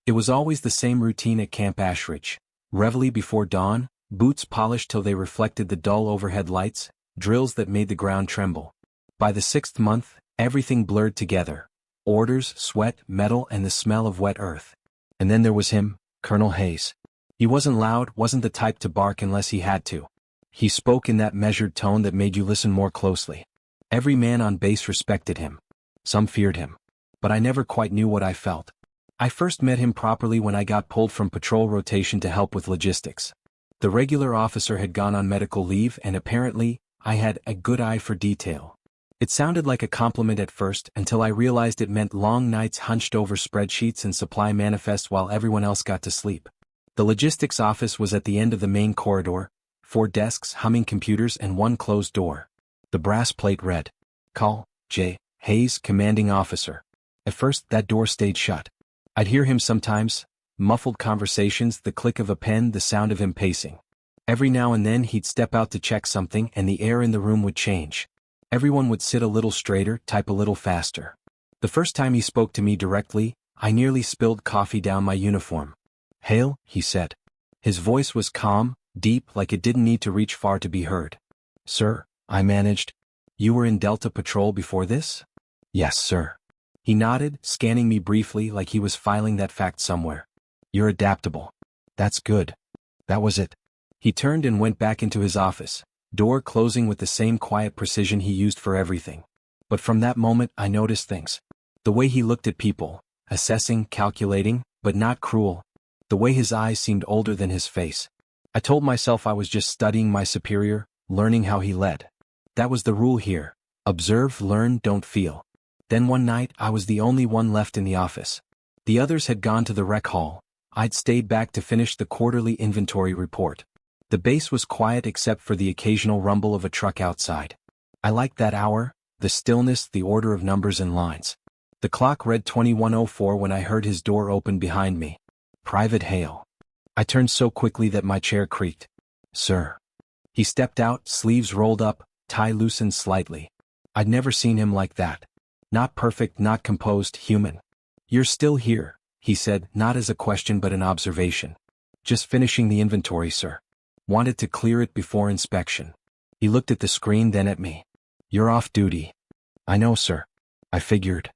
It was always the same routine at Camp Ashridge. Reveille before dawn, boots polished till they reflected the dull overhead lights, drills that made the ground tremble. By the 6th month, everything blurred together. Orders, sweat, metal, and the smell of wet earth. And then there was him, Colonel Hayes. He wasn't loud, wasn't the type to bark unless he had to. He spoke in that measured tone that made you listen more closely. Every man on base respected him. Some feared him. But I never quite knew what I felt. I first met him properly when I got pulled from patrol rotation to help with logistics. The regular officer had gone on medical leave and apparently, I had a good eye for detail. It sounded like a compliment at first until I realized it meant long nights hunched over spreadsheets and supply manifests while everyone else got to sleep. The logistics office was at the end of the main corridor, 4 desks, humming computers, and 1 closed door. The brass plate read, "Call, J. Hayes, Commanding Officer." At first, that door stayed shut. I'd hear him sometimes, muffled conversations, the click of a pen, the sound of him pacing. Every now and then he'd step out to check something and the air in the room would change. Everyone would sit a little straighter, type a little faster. The first time he spoke to me directly, I nearly spilled coffee down my uniform. "Hale," he said. His voice was calm, deep, like it didn't need to reach far to be heard. "Sir," I managed. "You were in Delta Patrol before this?" "Yes, sir." He nodded, scanning me briefly like he was filing that fact somewhere. "You're adaptable." "That's good." That was it. He turned and went back into his office, door closing with the same quiet precision he used for everything. But from that moment I noticed things. The way he looked at people, assessing, calculating, but not cruel. The way his eyes seemed older than his face. I told myself I was just studying my superior, learning how he led. That was the rule here. Observe, learn, don't feel. Then one night I was the only one left in the office. The others had gone to the rec hall. I'd stayed back to finish the quarterly inventory report. The base was quiet except for the occasional rumble of a truck outside. I liked that hour, the stillness, the order of numbers and lines. The clock read 21:04 when I heard his door open behind me. Private Hale. I turned so quickly that my chair creaked. "Sir." He stepped out, sleeves rolled up, tie loosened slightly. I'd never seen him like that. Not perfect, not composed, human. "You're still here," he said, not as a question but an observation. "Just finishing the inventory, sir. Wanted to clear it before inspection." He looked at the screen, then at me. "You're off duty." "I know, sir." "I figured."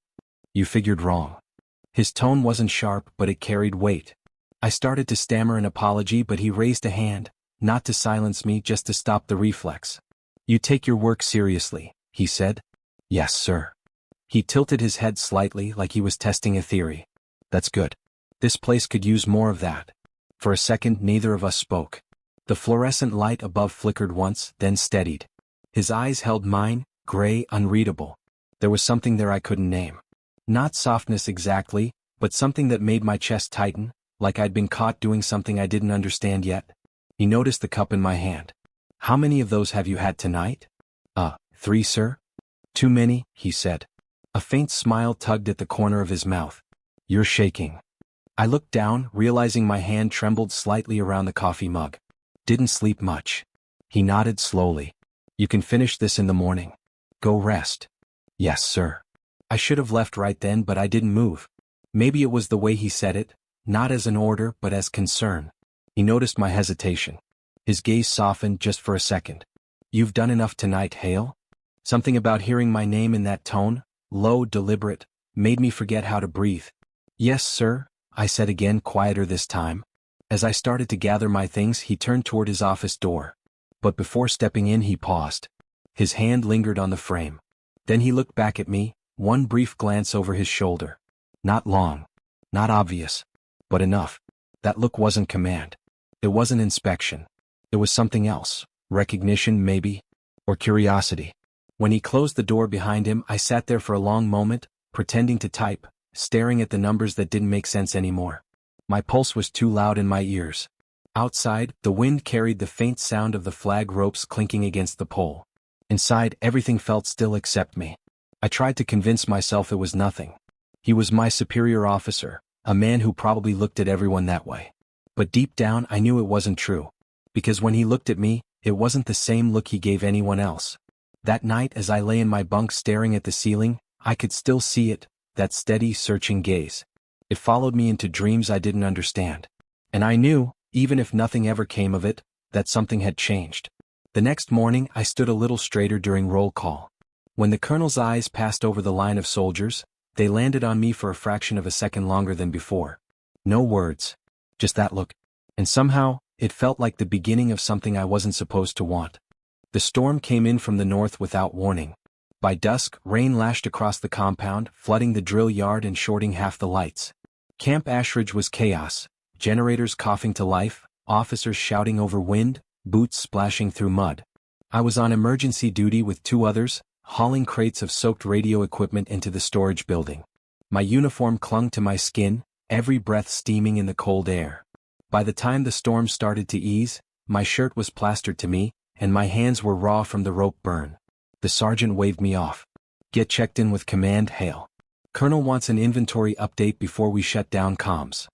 "You figured wrong." His tone wasn't sharp, but it carried weight. I started to stammer an apology, but he raised a hand, not to silence me, just to stop the reflex. "You take your work seriously," he said. "Yes, sir." He tilted his head slightly like he was testing a theory. "That's good. This place could use more of that." For a second neither of us spoke. The fluorescent light above flickered once, then steadied. His eyes held mine, gray, unreadable. There was something there I couldn't name. Not softness exactly, but something that made my chest tighten, like I'd been caught doing something I didn't understand yet. He noticed the cup in my hand. "How many of those have you had tonight?" 3, sir." "Too many," he said. A faint smile tugged at the corner of his mouth. "You're shaking." I looked down, realizing my hand trembled slightly around the coffee mug. "Didn't sleep much." He nodded slowly. "You can finish this in the morning. Go rest." "Yes, sir." I should have left right then, but I didn't move. Maybe it was the way he said it, not as an order but as concern. He noticed my hesitation. His gaze softened just for a second. "You've done enough tonight, Hale?" Something about hearing my name in that tone, low, deliberate, made me forget how to breathe. "Yes, sir," I said again, quieter this time. As I started to gather my things, he turned toward his office door. But before stepping in, he paused. His hand lingered on the frame. Then he looked back at me, one brief glance over his shoulder. Not long. Not obvious. But enough. That look wasn't command. It wasn't inspection. It was something else. Recognition, maybe. Or curiosity. When he closed the door behind him, I sat there for a long moment, pretending to type, staring at the numbers that didn't make sense anymore. My pulse was too loud in my ears. Outside, the wind carried the faint sound of the flag ropes clinking against the pole. Inside, everything felt still except me. I tried to convince myself it was nothing. He was my superior officer, a man who probably looked at everyone that way. But deep down I knew it wasn't true. Because when he looked at me, it wasn't the same look he gave anyone else. That night as I lay in my bunk staring at the ceiling, I could still see it, that steady, searching gaze. It followed me into dreams I didn't understand. And I knew, even if nothing ever came of it, that something had changed. The next morning I stood a little straighter during roll call. When the colonel's eyes passed over the line of soldiers, they landed on me for a fraction of a second longer than before. No words. Just that look. And somehow, it felt like the beginning of something I wasn't supposed to want. The storm came in from the north without warning. By dusk, rain lashed across the compound, flooding the drill yard and shorting half the lights. Camp Ashridge was chaos, generators coughing to life, officers shouting over wind, boots splashing through mud. I was on emergency duty with two others, hauling crates of soaked radio equipment into the storage building. My uniform clung to my skin, every breath steaming in the cold air. By the time the storm started to ease, my shirt was plastered to me, and my hands were raw from the rope burn. The sergeant waved me off. Get checked in with Command Hale. Colonel wants an inventory update before we shut down comms.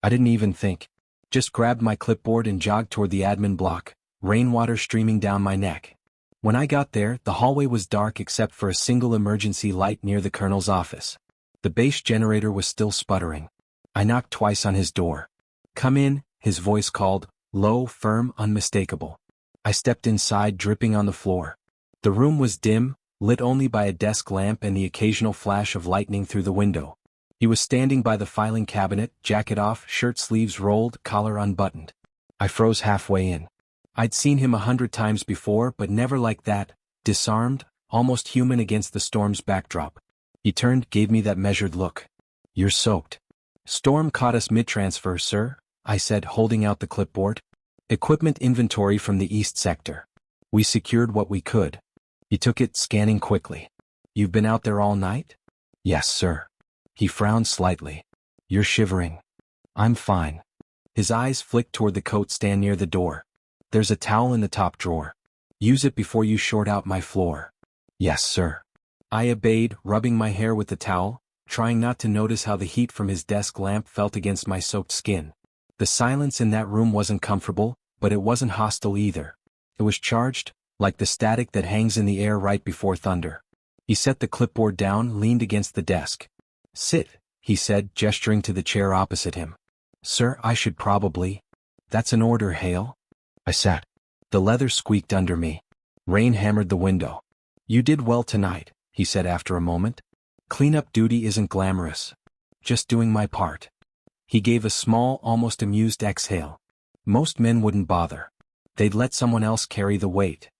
I didn't even think. Just grabbed my clipboard and jogged toward the admin block, rainwater streaming down my neck. When I got there, the hallway was dark except for a single emergency light near the colonel's office. The base generator was still sputtering. I knocked twice on his door. Come in, his voice called, low, firm, unmistakable. I stepped inside, dripping on the floor. The room was dim, lit only by a desk lamp and the occasional flash of lightning through the window. He was standing by the filing cabinet, jacket off, shirt sleeves rolled, collar unbuttoned. I froze halfway in. I'd seen him 100 times before, but never like that, disarmed, almost human against the storm's backdrop. He turned, gave me that measured look. You're soaked. Storm caught us mid-transfer, sir, I said, holding out the clipboard. Equipment inventory from the east sector. We secured what we could. He took it, scanning quickly. You've been out there all night? Yes, sir. He frowned slightly. You're shivering. I'm fine. His eyes flicked toward the coat stand near the door. There's a towel in the top drawer. Use it before you short out my floor. Yes, sir. I obeyed, rubbing my hair with the towel, trying not to notice how the heat from his desk lamp felt against my soaked skin. The silence in that room wasn't comfortable, but it wasn't hostile either. It was charged, like the static that hangs in the air right before thunder. He set the clipboard down, leaned against the desk. Sit, he said, gesturing to the chair opposite him. Sir, I should probably. That's an order, Hale. I sat. The leather squeaked under me. Rain hammered the window. You did well tonight, he said after a moment. Cleanup duty isn't glamorous. Just doing my part. He gave a small, almost amused exhale. Most men wouldn't bother. They'd let someone else carry the weight.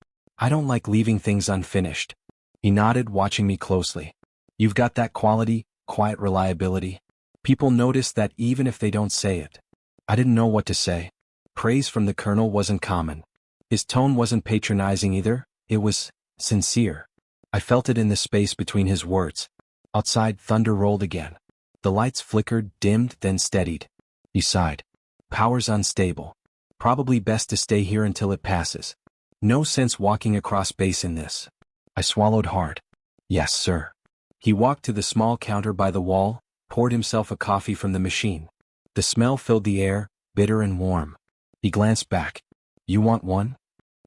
I don't like leaving things unfinished. He nodded, watching me closely. You've got that quality, quiet reliability. People notice that even if they don't say it. I didn't know what to say. Praise from the colonel wasn't common. His tone wasn't patronizing either, it was sincere. I felt it in the space between his words. Outside, thunder rolled again. The lights flickered, dimmed, then steadied. He sighed. Power's unstable. Probably best to stay here until it passes. No sense walking across base in this. I swallowed hard. Yes, sir. He walked to the small counter by the wall, poured himself a coffee from the machine. The smell filled the air, bitter and warm. He glanced back. You want one?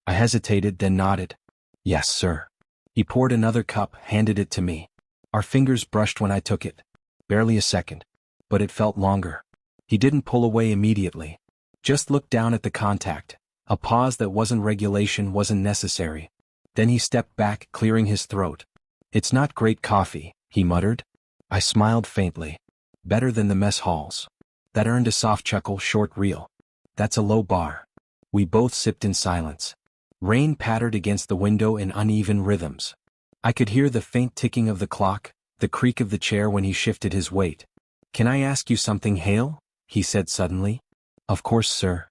I hesitated, then nodded. Yes, sir. He poured another cup, handed it to me. Our fingers brushed when I took it. Barely a second. But it felt longer. He didn't pull away immediately. Just looked down at the contact. A pause that wasn't regulation, wasn't necessary. Then he stepped back, clearing his throat. It's not great coffee, he muttered. I smiled faintly. Better than the mess halls. That earned a soft chuckle, short reel. That's a low bar. We both sipped in silence. Rain pattered against the window in uneven rhythms. I could hear the faint ticking of the clock, the creak of the chair when he shifted his weight. Can I ask you something, Hale? He said suddenly. Of course, sir.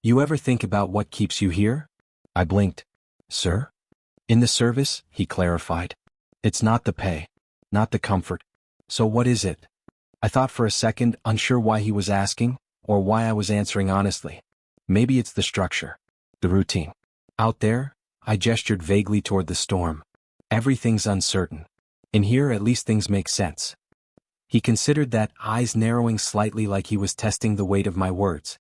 You ever think about what keeps you here? I blinked. Sir? In the service, he clarified. It's not the pay. Not the comfort. So what is it? I thought for a second, unsure why he was asking, or why I was answering honestly. Maybe it's the structure. The routine. Out there, I gestured vaguely toward the storm. Everything's uncertain. In here, at least things make sense. He considered that, eyes narrowing slightly like he was testing the weight of my words.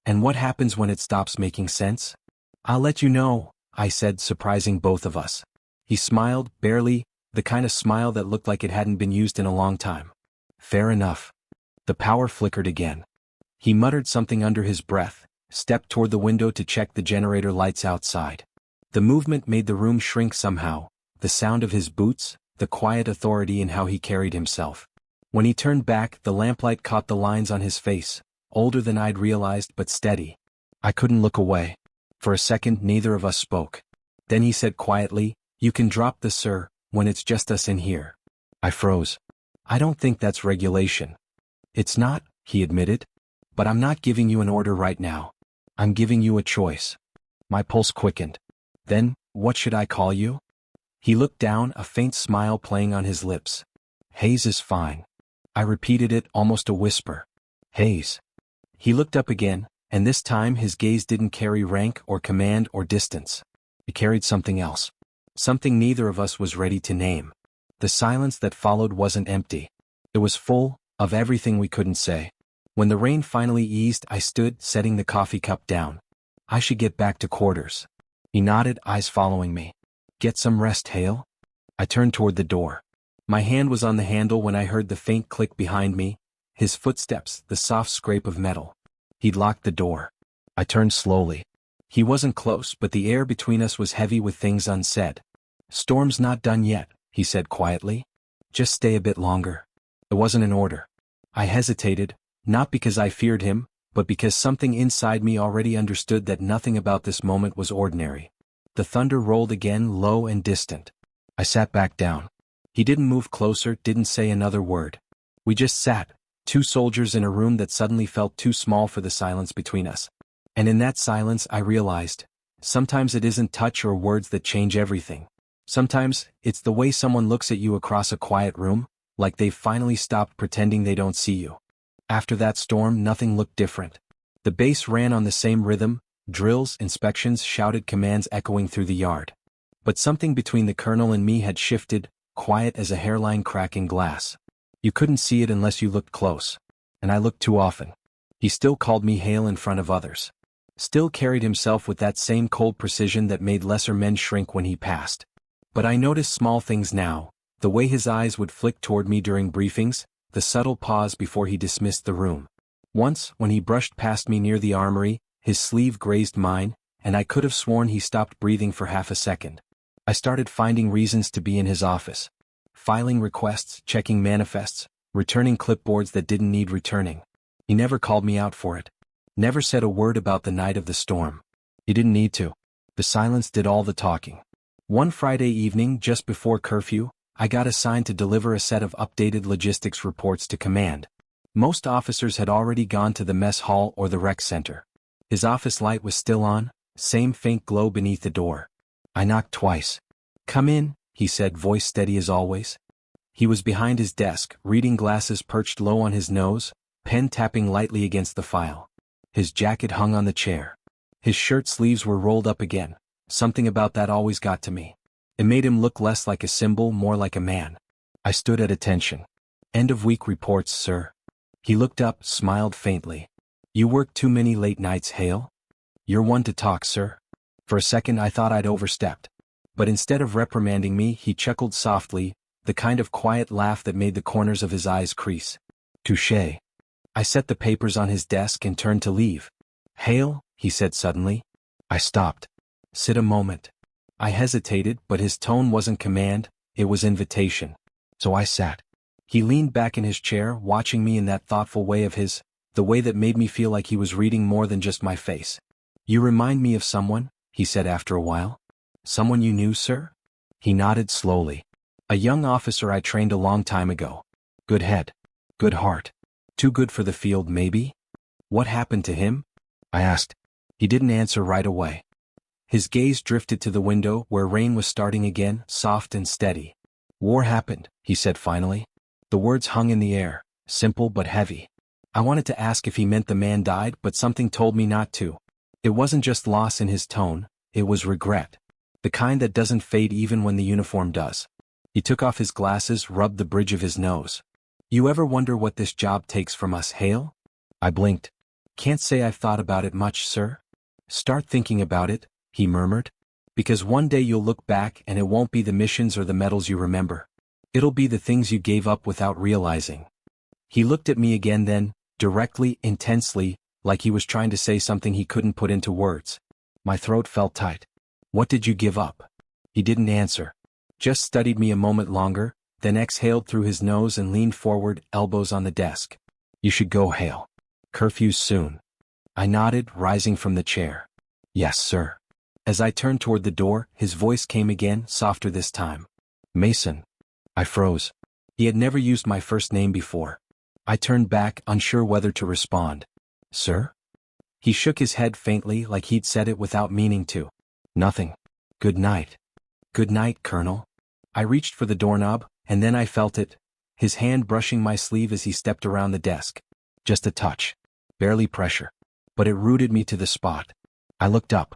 And what happens when it stops making sense? I'll let you know, I said, surprising both of us. He smiled, barely, the kind of smile that looked like it hadn't been used in a long time. Fair enough. The power flickered again. He muttered something under his breath, stepped toward the window to check the generator lights outside. The movement made the room shrink somehow, the sound of his boots, the quiet authority in how he carried himself. When he turned back, the lamplight caught the lines on his face, older than I'd realized but steady. I couldn't look away. For a second neither of us spoke. Then he said quietly, "You can drop the sir, when it's just us in here." I froze. "I don't think that's regulation." "It's not," he admitted. "But I'm not giving you an order right now. I'm giving you a choice." My pulse quickened. "Then, what should I call you?" He looked down, a faint smile playing on his lips. "Hayes is fine." I repeated it, almost a whisper. "Hayes." He looked up again, and this time his gaze didn't carry rank or command or distance. It carried something else. Something neither of us was ready to name. The silence that followed wasn't empty. It was full of everything we couldn't say. When the rain finally eased, I stood, setting the coffee cup down. "I should get back to quarters." He nodded, eyes following me. "Get some rest, Hale?" I turned toward the door. My hand was on the handle when I heard the faint click behind me, his footsteps, the soft scrape of metal. He'd locked the door. I turned slowly. He wasn't close, but the air between us was heavy with things unsaid. "Storm's not done yet," he said quietly. "Just stay a bit longer." It wasn't an order. I hesitated, not because I feared him, but because something inside me already understood that nothing about this moment was ordinary. The thunder rolled again, low and distant. I sat back down. He didn't move closer, didn't say another word. We just sat, two soldiers in a room that suddenly felt too small for the silence between us. And in that silence I realized, sometimes it isn't touch or words that change everything. Sometimes, it's the way someone looks at you across a quiet room, like they've finally stopped pretending they don't see you. After that storm, nothing looked different. The base ran on the same rhythm, drills, inspections, shouted commands echoing through the yard. But something between the colonel and me had shifted, quiet as a hairline crack in glass. You couldn't see it unless you looked close. And I looked too often. He still called me Hale in front of others. Still carried himself with that same cold precision that made lesser men shrink when he passed. But I noticed small things now, the way his eyes would flick toward me during briefings, the subtle pause before he dismissed the room. Once, when he brushed past me near the armory, his sleeve grazed mine, and I could have sworn he stopped breathing for half a second. I started finding reasons to be in his office. Filing requests, checking manifests, returning clipboards that didn't need returning. He never called me out for it. Never said a word about the night of the storm. He didn't need to. The silence did all the talking. One Friday evening, just before curfew, I got assigned to deliver a set of updated logistics reports to command. Most officers had already gone to the mess hall or the rec center. His office light was still on, same faint glow beneath the door. I knocked twice. "Come in," he said, voice steady as always. He was behind his desk, reading glasses perched low on his nose, pen tapping lightly against the file. His jacket hung on the chair. His shirt sleeves were rolled up again. Something about that always got to me. It made him look less like a symbol, more like a man. I stood at attention. "End of week reports, sir." He looked up, smiled faintly. "You work too many late nights, Hale?" "You're one to talk, sir." For a second I thought I'd overstepped. But instead of reprimanding me, he chuckled softly, the kind of quiet laugh that made the corners of his eyes crease. "Touché." I set the papers on his desk and turned to leave. "Hale," he said suddenly. I stopped. "Sit a moment." I hesitated, but his tone wasn't command, it was invitation. So I sat. He leaned back in his chair, watching me in that thoughtful way of his, the way that made me feel like he was reading more than just my face. "You remind me of someone," he said after a while. "Someone you knew, sir?" He nodded slowly. "A young officer I trained a long time ago. Good head. Good heart. Too good for the field, maybe?" "What happened to him?" I asked. He didn't answer right away. His gaze drifted to the window where rain was starting again, soft and steady. "War happened," he said finally. The words hung in the air, simple but heavy. I wanted to ask if he meant the man died, but something told me not to. It wasn't just loss in his tone, it was regret. The kind that doesn't fade even when the uniform does. He took off his glasses, rubbed the bridge of his nose. "You ever wonder what this job takes from us, Hale?" I blinked. "Can't say I've thought about it much, sir." "Start thinking about it," he murmured. "Because one day you'll look back and it won't be the missions or the medals you remember. It'll be the things you gave up without realizing." He looked at me again then, directly, intensely, like he was trying to say something he couldn't put into words. My throat felt tight. What did you give up? He didn't answer. Just studied me a moment longer, then exhaled through his nose and leaned forward, elbows on the desk. You should go, Hale. Curfew's soon. I nodded, rising from the chair. Yes, sir. As I turned toward the door, his voice came again, softer this time. Mason. I froze. He had never used my first name before. I turned back, unsure whether to respond. Sir? He shook his head faintly, like he'd said it without meaning to. Nothing. Good night. Good night, Colonel. I reached for the doorknob, and then I felt it, his hand brushing my sleeve as he stepped around the desk. Just a touch. Barely pressure. But it rooted me to the spot. I looked up.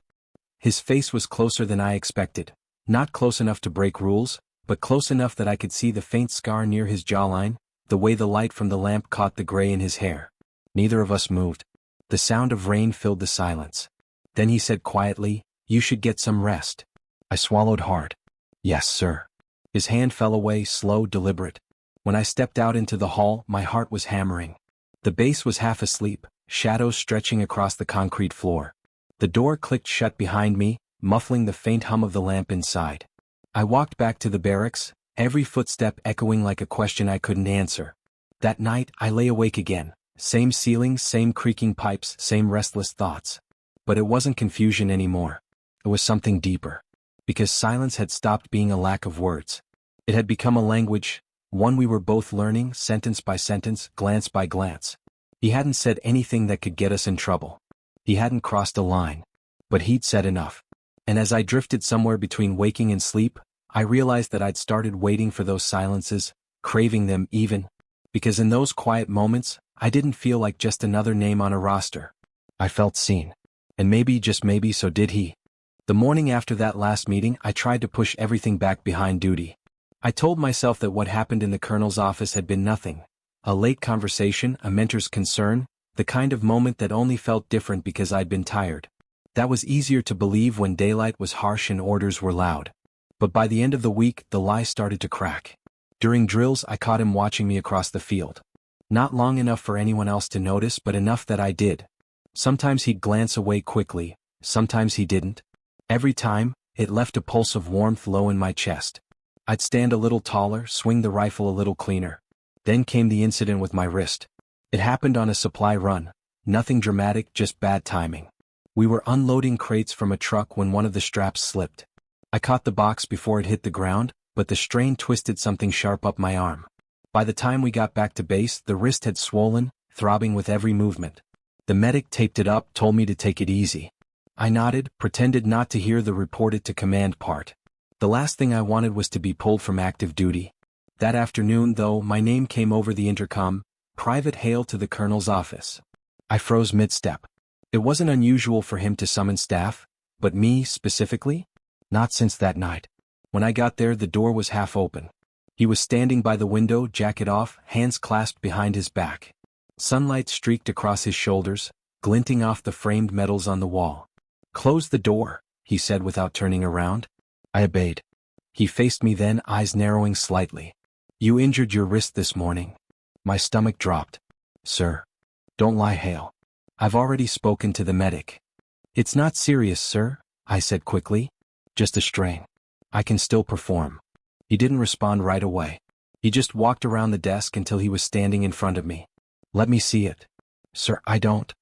His face was closer than I expected. Not close enough to break rules, but close enough that I could see the faint scar near his jawline, the way the light from the lamp caught the gray in his hair. Neither of us moved. The sound of rain filled the silence. Then he said quietly, You should get some rest. I swallowed hard. Yes, sir. His hand fell away, slow, deliberate. When I stepped out into the hall, my heart was hammering. The base was half asleep, shadows stretching across the concrete floor. The door clicked shut behind me, muffling the faint hum of the lamp inside. I walked back to the barracks, every footstep echoing like a question I couldn't answer. That night, I lay awake again. Same ceilings, same creaking pipes, same restless thoughts. But it wasn't confusion anymore. It was something deeper. Because silence had stopped being a lack of words. It had become a language, one we were both learning, sentence by sentence, glance by glance. He hadn't said anything that could get us in trouble. He hadn't crossed a line. But he'd said enough. And as I drifted somewhere between waking and sleep, I realized that I'd started waiting for those silences, craving them even. Because in those quiet moments, I didn't feel like just another name on a roster. I felt seen. And maybe, just maybe, so did he. The morning after that last meeting, I tried to push everything back behind duty. I told myself that what happened in the colonel's office had been nothing. A late conversation, a mentor's concern, the kind of moment that only felt different because I'd been tired. That was easier to believe when daylight was harsh and orders were loud. But by the end of the week, the lie started to crack. During drills, I caught him watching me across the field. Not long enough for anyone else to notice, but enough that I did. Sometimes he'd glance away quickly, sometimes he didn't. Every time, it left a pulse of warmth low in my chest. I'd stand a little taller, swing the rifle a little cleaner. Then came the incident with my wrist. It happened on a supply run. Nothing dramatic, just bad timing. We were unloading crates from a truck when one of the straps slipped. I caught the box before it hit the ground, but the strain twisted something sharp up my arm. By the time we got back to base, the wrist had swollen, throbbing with every movement. The medic taped it up, told me to take it easy. I nodded, pretended not to hear the reported to command part. The last thing I wanted was to be pulled from active duty. That afternoon, though, my name came over the intercom, Private Hale to the colonel's office. I froze mid-step. It wasn't unusual for him to summon staff, but me, specifically? Not since that night. When I got there, the door was half open. He was standing by the window, jacket off, hands clasped behind his back. Sunlight streaked across his shoulders, glinting off the framed metals on the wall. Close the door, he said without turning around. I obeyed. He faced me then, eyes narrowing slightly. You injured your wrist this morning. My stomach dropped. Sir. Don't lie, Hale. I've already spoken to the medic. It's not serious, sir, I said quickly. Just a strain. I can still perform. He didn't respond right away. He just walked around the desk until he was standing in front of me. Let me see it. Sir, I don't.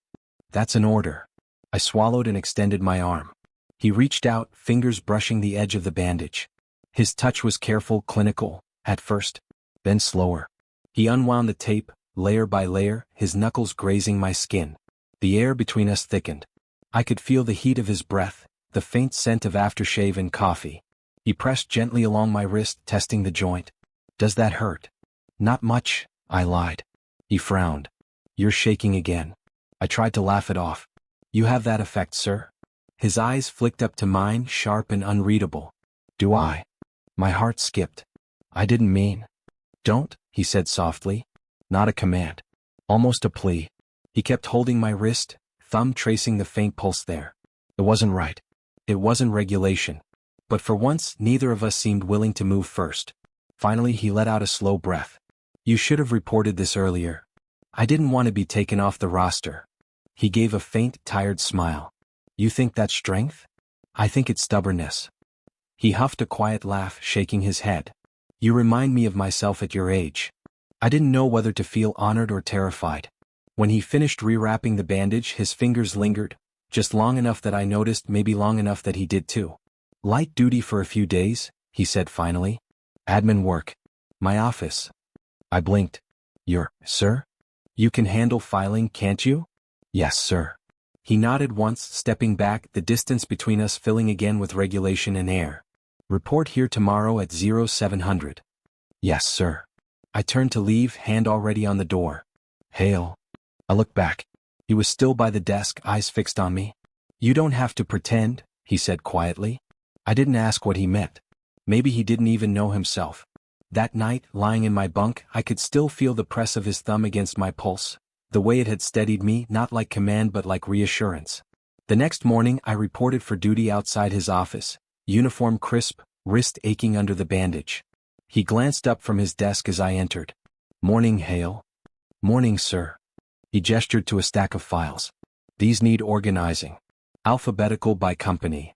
That's an order. I swallowed and extended my arm. He reached out, fingers brushing the edge of the bandage. His touch was careful, clinical, at first, then slower. He unwound the tape, layer by layer, his knuckles grazing my skin. The air between us thickened. I could feel the heat of his breath, the faint scent of aftershave and coffee. He pressed gently along my wrist, testing the joint. Does that hurt? Not much, I lied. He frowned. You're shaking again. I tried to laugh it off. You have that effect, sir? His eyes flicked up to mine, sharp and unreadable. Do I? My heart skipped. I didn't mean. Don't, he said softly. Not a command. Almost a plea. He kept holding my wrist, thumb tracing the faint pulse there. It wasn't right. It wasn't regulation. But for once, neither of us seemed willing to move first. Finally, he let out a slow breath. You should have reported this earlier. I didn't want to be taken off the roster. He gave a faint, tired smile. You think that's strength? I think it's stubbornness. He huffed a quiet laugh, shaking his head. You remind me of myself at your age. I didn't know whether to feel honored or terrified. When he finished rewrapping the bandage, his fingers lingered, just long enough that I noticed, maybe long enough that he did too. Light duty for a few days, he said finally. Admin work. My office. I blinked. Sir? You can handle filing, can't you? Yes, sir. He nodded once, stepping back, the distance between us filling again with regulation and air. Report here tomorrow at 0700. Yes, sir. I turned to leave, hand already on the door. Hale. I looked back. He was still by the desk, eyes fixed on me. You don't have to pretend, he said quietly. I didn't ask what he meant. Maybe he didn't even know himself. That night, lying in my bunk, I could still feel the press of his thumb against my pulse, the way it had steadied me, not like command but like reassurance. The next morning I reported for duty outside his office, uniform crisp, wrist aching under the bandage. He glanced up from his desk as I entered. Morning, Hale. Morning, sir. He gestured to a stack of files. These need organizing. Alphabetical by company.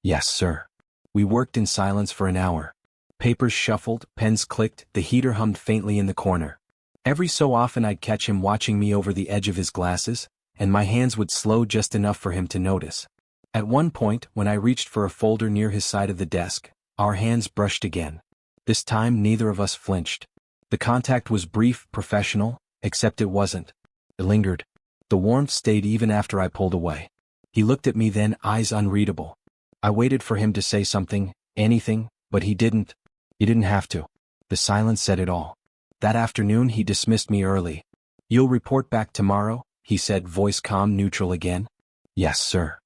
Yes, sir. We worked in silence for an hour. Papers shuffled, pens clicked, the heater hummed faintly in the corner. Every so often I'd catch him watching me over the edge of his glasses, and my hands would slow just enough for him to notice. At one point, when I reached for a folder near his side of the desk, our hands brushed again. This time neither of us flinched. The contact was brief, professional, except it wasn't. It lingered. The warmth stayed even after I pulled away. He looked at me then, eyes unreadable. I waited for him to say something, anything, but he didn't. He didn't have to. The silence said it all. That afternoon he dismissed me early. You'll report back tomorrow, he said, voice calm, neutral again. Yes, sir.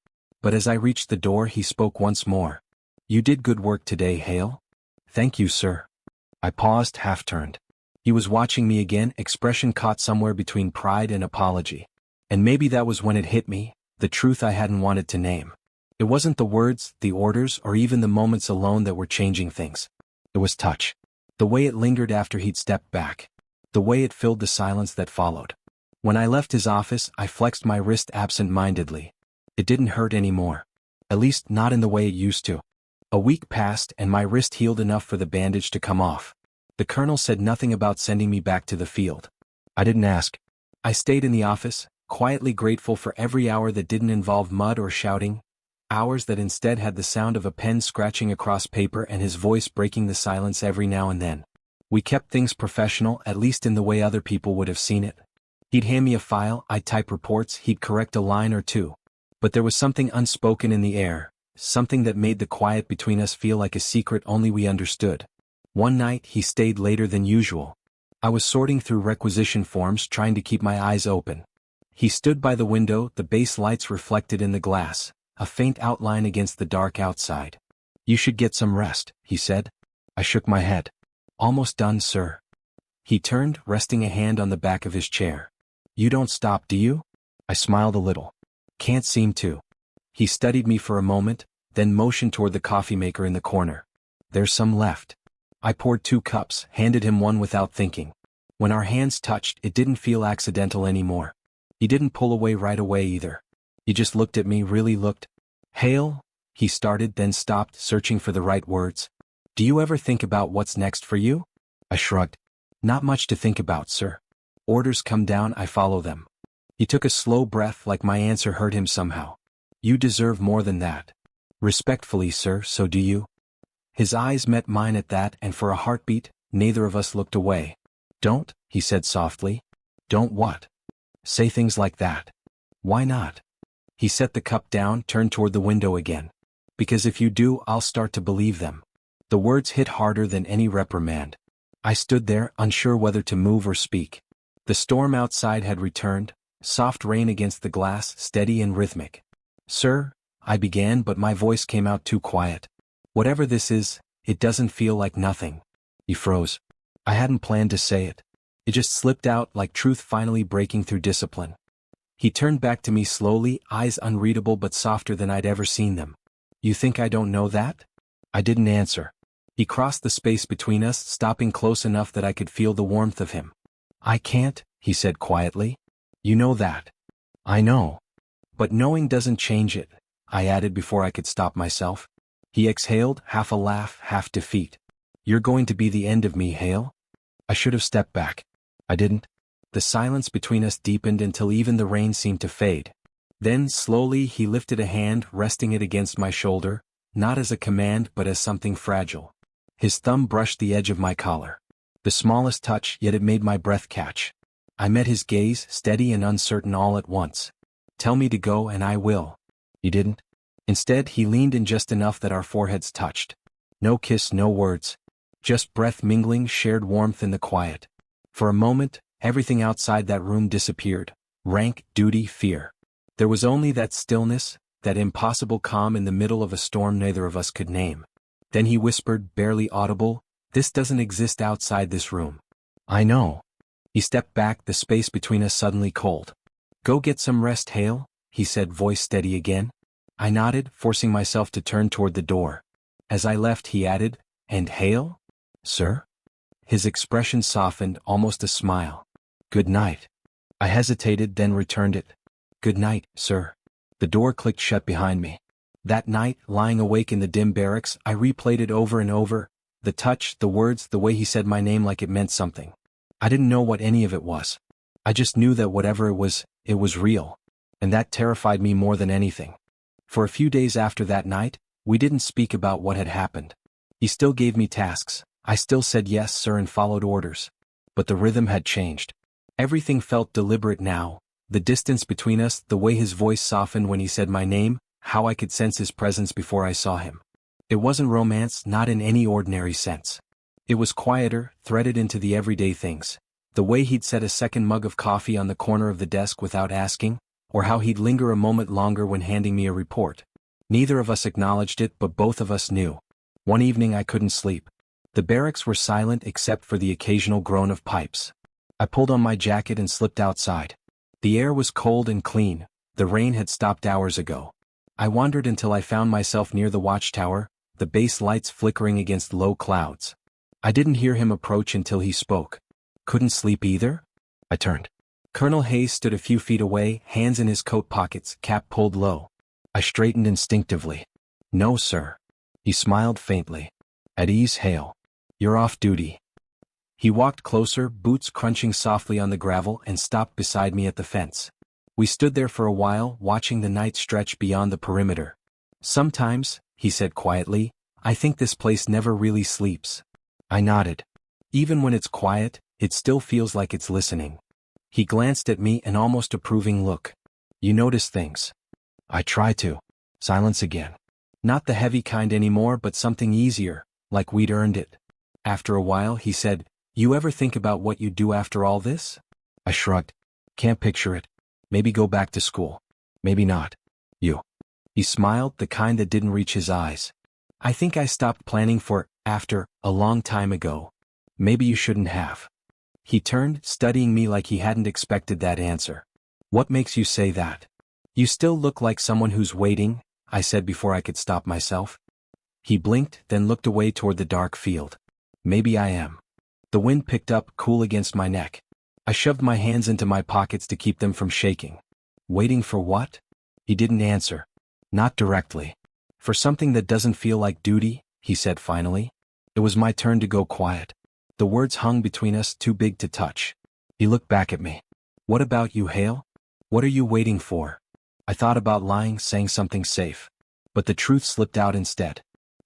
But as I reached the door he spoke once more. You did good work today, Hale. Thank you, sir. I paused, half-turned. He was watching me again, expression caught somewhere between pride and apology. And maybe that was when it hit me, the truth I hadn't wanted to name. It wasn't the words, the orders, or even the moments alone that were changing things. It was touch. The way it lingered after he'd stepped back. The way it filled the silence that followed. When I left his office, I flexed my wrist absent-mindedly. It didn't hurt anymore. At least not in the way it used to. A week passed and my wrist healed enough for the bandage to come off. The colonel said nothing about sending me back to the field. I didn't ask. I stayed in the office, quietly grateful for every hour that didn't involve mud or shouting, hours that instead had the sound of a pen scratching across paper and his voice breaking the silence every now and then. We kept things professional, at least in the way other people would have seen it. He'd hand me a file, I'd type reports, he'd correct a line or two. But there was something unspoken in the air, something that made the quiet between us feel like a secret only we understood. One night he stayed later than usual. I was sorting through requisition forms, trying to keep my eyes open. He stood by the window, the base lights reflected in the glass, a faint outline against the dark outside. You should get some rest, he said. I shook my head. Almost done, sir. He turned, resting a hand on the back of his chair. You don't stop, do you? I smiled a little. Can't seem to. He studied me for a moment, then motioned toward the coffee maker in the corner. There's some left. I poured 2 cups, handed him one without thinking. When our hands touched, it didn't feel accidental anymore. He didn't pull away right away either. He just looked at me, really looked. Hale, he started, then stopped, searching for the right words. Do you ever think about what's next for you? I shrugged. Not much to think about, sir. Orders come down, I follow them. He took a slow breath, like my answer hurt him somehow. You deserve more than that. Respectfully, sir, so do you. His eyes met mine at that, and for a heartbeat, neither of us looked away. Don't, he said softly. Don't what? Say things like that. Why not? He set the cup down, turned toward the window again. Because if you do, I'll start to believe them. The words hit harder than any reprimand. I stood there, unsure whether to move or speak. The storm outside had returned, soft rain against the glass, steady and rhythmic. Sir, I began, but my voice came out too quiet. Whatever this is, it doesn't feel like nothing. He froze. I hadn't planned to say it. It just slipped out like truth finally breaking through discipline. He turned back to me slowly, eyes unreadable but softer than I'd ever seen them. You think I don't know that? I didn't answer. He crossed the space between us, stopping close enough that I could feel the warmth of him. I can't, he said quietly. You know that. I know. But knowing doesn't change it, I added before I could stop myself. He exhaled, half a laugh, half defeat. You're going to be the end of me, Hale? I should have stepped back. I didn't. The silence between us deepened until even the rain seemed to fade. Then, slowly, he lifted a hand, resting it against my shoulder, not as a command but as something fragile. His thumb brushed the edge of my collar. The smallest touch, yet it made my breath catch. I met his gaze, steady and uncertain all at once. Tell me to go and I will. He didn't. Instead, he leaned in just enough that our foreheads touched. No kiss, no words. Just breath mingling, shared warmth in the quiet. For a moment, everything outside that room disappeared. Rank, duty, fear. There was only that stillness, that impossible calm in the middle of a storm neither of us could name. Then he whispered, barely audible, "This doesn't exist outside this room." I know. He stepped back, the space between us suddenly cold. Go get some rest, Hale, he said, voice steady again. I nodded, forcing myself to turn toward the door. As I left, he added, And Hale? Sir? His expression softened, almost a smile. Good night. I hesitated, then returned it. Good night, sir. The door clicked shut behind me. That night, lying awake in the dim barracks, I replayed it over and over. The touch, the words, the way he said my name like it meant something. I didn't know what any of it was. I just knew that whatever it was real. And that terrified me more than anything. For a few days after that night, we didn't speak about what had happened. He still gave me tasks. I still said yes, sir, and followed orders. But the rhythm had changed. Everything felt deliberate now. The distance between us, the way his voice softened when he said my name, how I could sense his presence before I saw him. It wasn't romance, not in any ordinary sense. It was quieter, threaded into the everyday things. The way he'd set a second mug of coffee on the corner of the desk without asking, or how he'd linger a moment longer when handing me a report. Neither of us acknowledged it, but both of us knew. One evening I couldn't sleep. The barracks were silent except for the occasional groan of pipes. I pulled on my jacket and slipped outside. The air was cold and clean. The rain had stopped hours ago. I wandered until I found myself near the watchtower, the base lights flickering against low clouds. I didn't hear him approach until he spoke. Couldn't sleep either? I turned. Colonel Hayes stood a few feet away, hands in his coat pockets, cap pulled low. I straightened instinctively. No, sir. He smiled faintly. At ease, Hale. You're off duty. He walked closer, boots crunching softly on the gravel, and stopped beside me at the fence. We stood there for a while, watching the night stretch beyond the perimeter. Sometimes, he said quietly, I think this place never really sleeps. I nodded. Even when it's quiet, it still feels like it's listening. He glanced at me, an almost approving look. You notice things. I try to. Silence again. Not the heavy kind anymore, but something easier, like we'd earned it. After a while, he said, You ever think about what you'd do after all this? I shrugged. Can't picture it. Maybe go back to school. Maybe not. You. He smiled, the kind that didn't reach his eyes. I think I stopped planning for after a long time ago. Maybe you shouldn't have. He turned, studying me like he hadn't expected that answer. What makes you say that? You still look like someone who's waiting, I said before I could stop myself. He blinked, then looked away toward the dark field. Maybe I am. The wind picked up, cool against my neck. I shoved my hands into my pockets to keep them from shaking. Waiting for what? He didn't answer. Not directly. For something that doesn't feel like duty, he said finally. It was my turn to go quiet. The words hung between us, too big to touch. He looked back at me. What about you, Hale? What are you waiting for? I thought about lying, saying something safe. But the truth slipped out instead.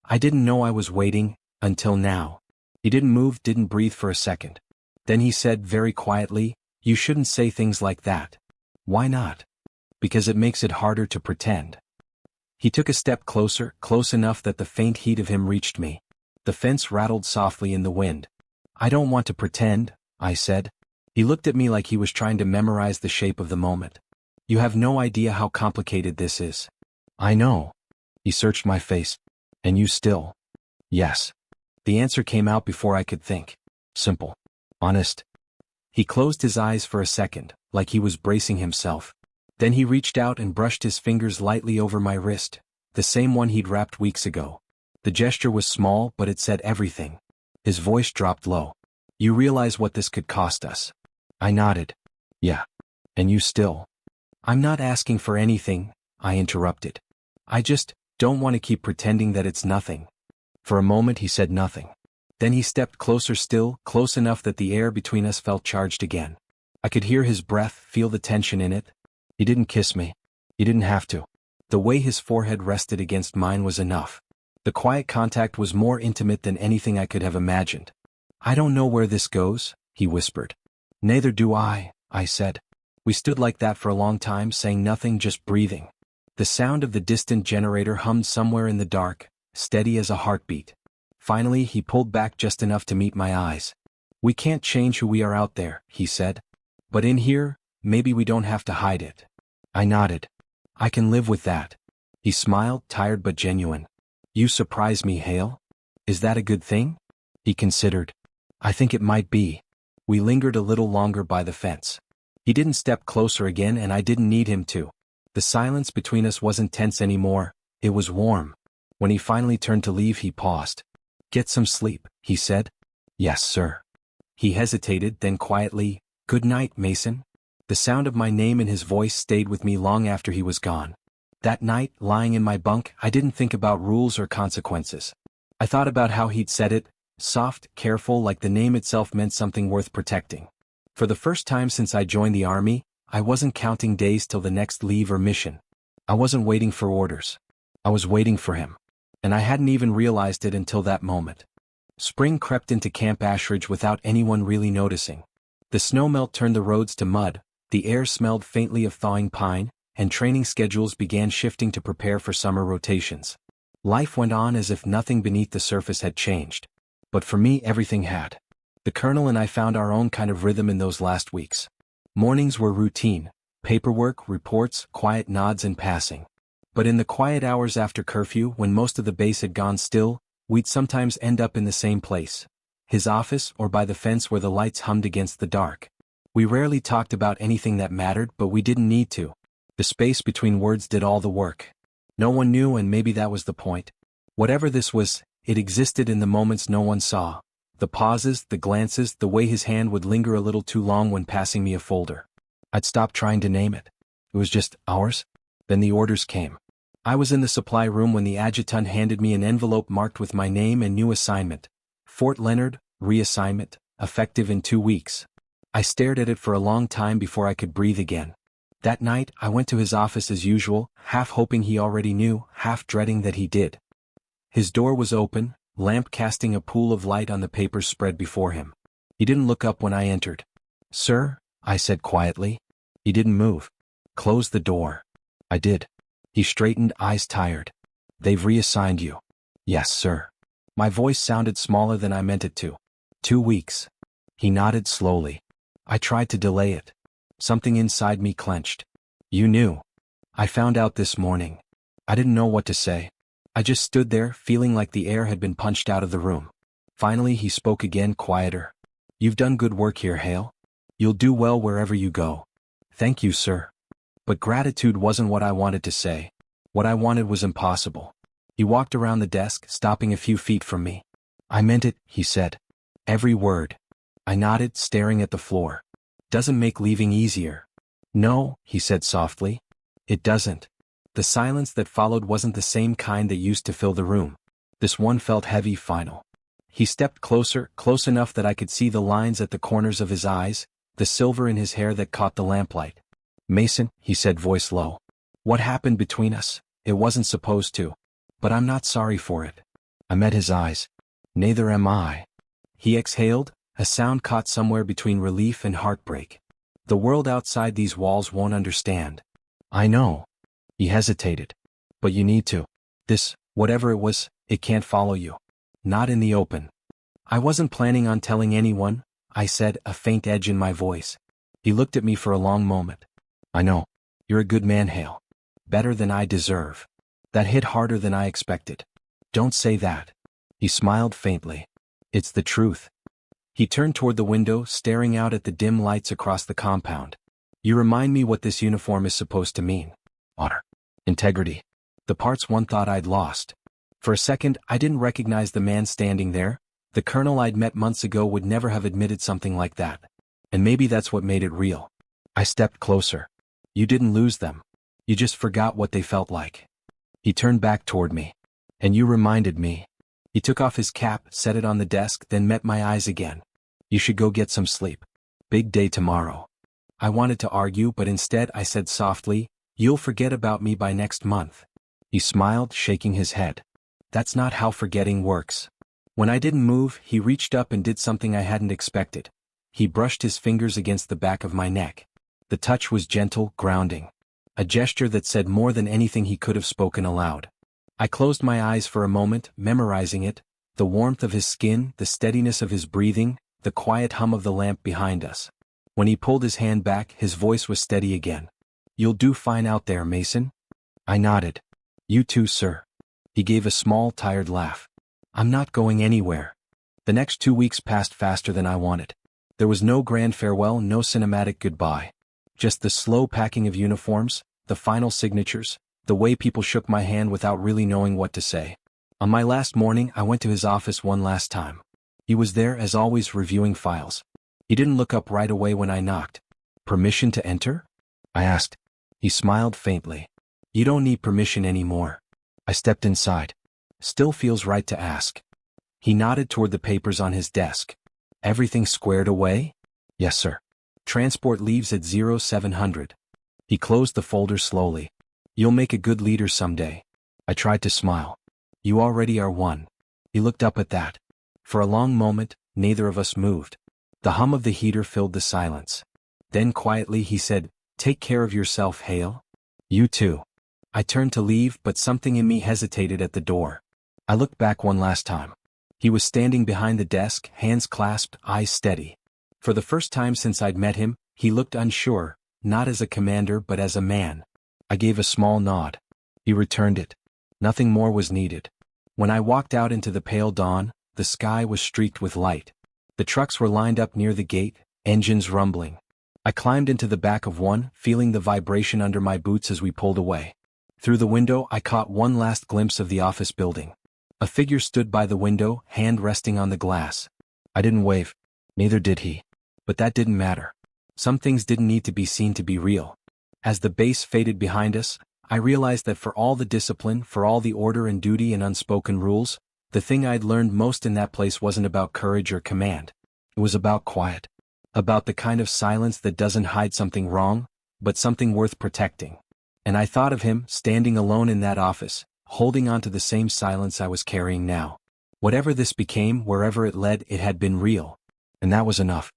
I didn't know I was waiting, until now. He didn't move, didn't breathe for a second. Then he said very quietly, You shouldn't say things like that. Why not? Because it makes it harder to pretend. He took a step closer, close enough that the faint heat of him reached me. The fence rattled softly in the wind. I don't want to pretend, I said. He looked at me like he was trying to memorize the shape of the moment. You have no idea how complicated this is. I know. He searched my face. And you still? Yes. The answer came out before I could think. Simple. Honest. He closed his eyes for a second, like he was bracing himself. Then he reached out and brushed his fingers lightly over my wrist, the same one he'd wrapped weeks ago. The gesture was small, but it said everything. His voice dropped low. You realize what this could cost us? I nodded. Yeah. And you still. I'm not asking for anything, I interrupted. I just don't want to keep pretending that it's nothing. For a moment he said nothing. Then he stepped closer still, close enough that the air between us felt charged again. I could hear his breath, feel the tension in it. He didn't kiss me. He didn't have to. The way his forehead rested against mine was enough. The quiet contact was more intimate than anything I could have imagined. I don't know where this goes, he whispered. Neither do I said. We stood like that for a long time, saying nothing, just breathing. The sound of the distant generator hummed somewhere in the dark, steady as a heartbeat. Finally, he pulled back just enough to meet my eyes. We can't change who we are out there, he said. But in here, maybe we don't have to hide it. I nodded. I can live with that. He smiled, tired but genuine. You surprise me, Hale. Is that a good thing? He considered. I think it might be. We lingered a little longer by the fence. He didn't step closer again, and I didn't need him to. The silence between us wasn't tense anymore, it was warm. When he finally turned to leave, he paused. Get some sleep, he said. Yes, sir. He hesitated, then quietly, Good night, Mason. The sound of my name and his voice stayed with me long after he was gone. That night, lying in my bunk, I didn't think about rules or consequences. I thought about how he'd said it, soft, careful, like the name itself meant something worth protecting. For the first time since I joined the army, I wasn't counting days till the next leave or mission. I wasn't waiting for orders. I was waiting for him. And I hadn't even realized it until that moment. Spring crept into Camp Ashridge without anyone really noticing. The snowmelt turned the roads to mud, the air smelled faintly of thawing pine, and training schedules began shifting to prepare for summer rotations. Life went on as if nothing beneath the surface had changed. But for me, everything had. The colonel and I found our own kind of rhythm in those last weeks. Mornings were routine, paperwork, reports, quiet nods and passing. But in the quiet hours after curfew, when most of the base had gone still, we'd sometimes end up in the same place. His office, or by the fence where the lights hummed against the dark. We rarely talked about anything that mattered, but we didn't need to. The space between words did all the work. No one knew, and maybe that was the point. Whatever this was, it existed in the moments no one saw. The pauses, the glances, the way his hand would linger a little too long when passing me a folder. I'd stopped trying to name it. It was just ours. Then the orders came. I was in the supply room when the adjutant handed me an envelope marked with my name and new assignment. Fort Leonard, reassignment, effective in 2 weeks. I stared at it for a long time before I could breathe again. That night, I went to his office as usual, half hoping he already knew, half dreading that he did. His door was open, lamp casting a pool of light on the papers spread before him. He didn't look up when I entered. Sir, I said quietly. He didn't move. Close the door. I did. He straightened, eyes tired. They've reassigned you. Yes, sir. My voice sounded smaller than I meant it to. 2 weeks. He nodded slowly. I tried to delay it. Something inside me clenched. You knew. I found out this morning. I didn't know what to say. I just stood there, feeling like the air had been punched out of the room. Finally he spoke again, quieter. You've done good work here, Hale. You'll do well wherever you go. Thank you, sir. But gratitude wasn't what I wanted to say. What I wanted was impossible. He walked around the desk, stopping a few feet from me. I meant it, he said. Every word. I nodded, staring at the floor. Doesn't make leaving easier. No, he said softly. It doesn't. The silence that followed wasn't the same kind that used to fill the room. This one felt heavy, final. He stepped closer, close enough that I could see the lines at the corners of his eyes, the silver in his hair that caught the lamplight. Mason, he said, voice low. What happened between us? It wasn't supposed to. But I'm not sorry for it. I met his eyes. Neither am I. He exhaled, a sound caught somewhere between relief and heartbreak. The world outside these walls won't understand. I know. He hesitated. But you need to. This, whatever it was, it can't follow you. Not in the open. I wasn't planning on telling anyone, I said, a faint edge in my voice. He looked at me for a long moment. I know. You're a good man, Hale. Better than I deserve. That hit harder than I expected. Don't say that. He smiled faintly. It's the truth. He turned toward the window, staring out at the dim lights across the compound. You remind me what this uniform is supposed to mean. Honor. Integrity. The parts one thought I'd lost. For a second, I didn't recognize the man standing there. The colonel I'd met months ago would never have admitted something like that. And maybe that's what made it real. I stepped closer. You didn't lose them. You just forgot what they felt like. He turned back toward me. And you reminded me. He took off his cap, set it on the desk, then met my eyes again. You should go get some sleep. Big day tomorrow. I wanted to argue, but instead I said softly, you'll forget about me by next month. He smiled, shaking his head. That's not how forgetting works. When I didn't move, he reached up and did something I hadn't expected. He brushed his fingers against the back of my neck. The touch was gentle, grounding. A gesture that said more than anything he could have spoken aloud. I closed my eyes for a moment, memorizing it, the warmth of his skin, the steadiness of his breathing, the quiet hum of the lamp behind us. When he pulled his hand back, his voice was steady again. You'll do fine out there, Mason. I nodded. You too, sir. He gave a small, tired laugh. I'm not going anywhere. The next 2 weeks passed faster than I wanted. There was no grand farewell, no cinematic goodbye. Just the slow packing of uniforms, the final signatures, the way people shook my hand without really knowing what to say. On my last morning, I went to his office one last time. He was there, as always, reviewing files. He didn't look up right away when I knocked. Permission to enter? I asked. He smiled faintly. You don't need permission anymore. I stepped inside. Still feels right to ask. He nodded toward the papers on his desk. Everything squared away? Yes, sir. Transport leaves at 0700. He closed the folder slowly. You'll make a good leader someday. I tried to smile. You already are one. He looked up at that. For a long moment, neither of us moved. The hum of the heater filled the silence. Then quietly he said, Take care of yourself, Hale. You too. I turned to leave, but something in me hesitated at the door. I looked back one last time. He was standing behind the desk, hands clasped, eyes steady. For the first time since I'd met him, he looked unsure, not as a commander but as a man. I gave a small nod. He returned it. Nothing more was needed. When I walked out into the pale dawn, the sky was streaked with light. The trucks were lined up near the gate, engines rumbling. I climbed into the back of one, feeling the vibration under my boots as we pulled away. Through the window I caught one last glimpse of the office building. A figure stood by the window, hand resting on the glass. I didn't wave. Neither did he. But that didn't matter. Some things didn't need to be seen to be real. As the base faded behind us, I realized that for all the discipline, for all the order and duty and unspoken rules, the thing I'd learned most in that place wasn't about courage or command. It was about quiet. About the kind of silence that doesn't hide something wrong, but something worth protecting. And I thought of him, standing alone in that office, holding on to the same silence I was carrying now. Whatever this became, wherever it led, it had been real. And that was enough.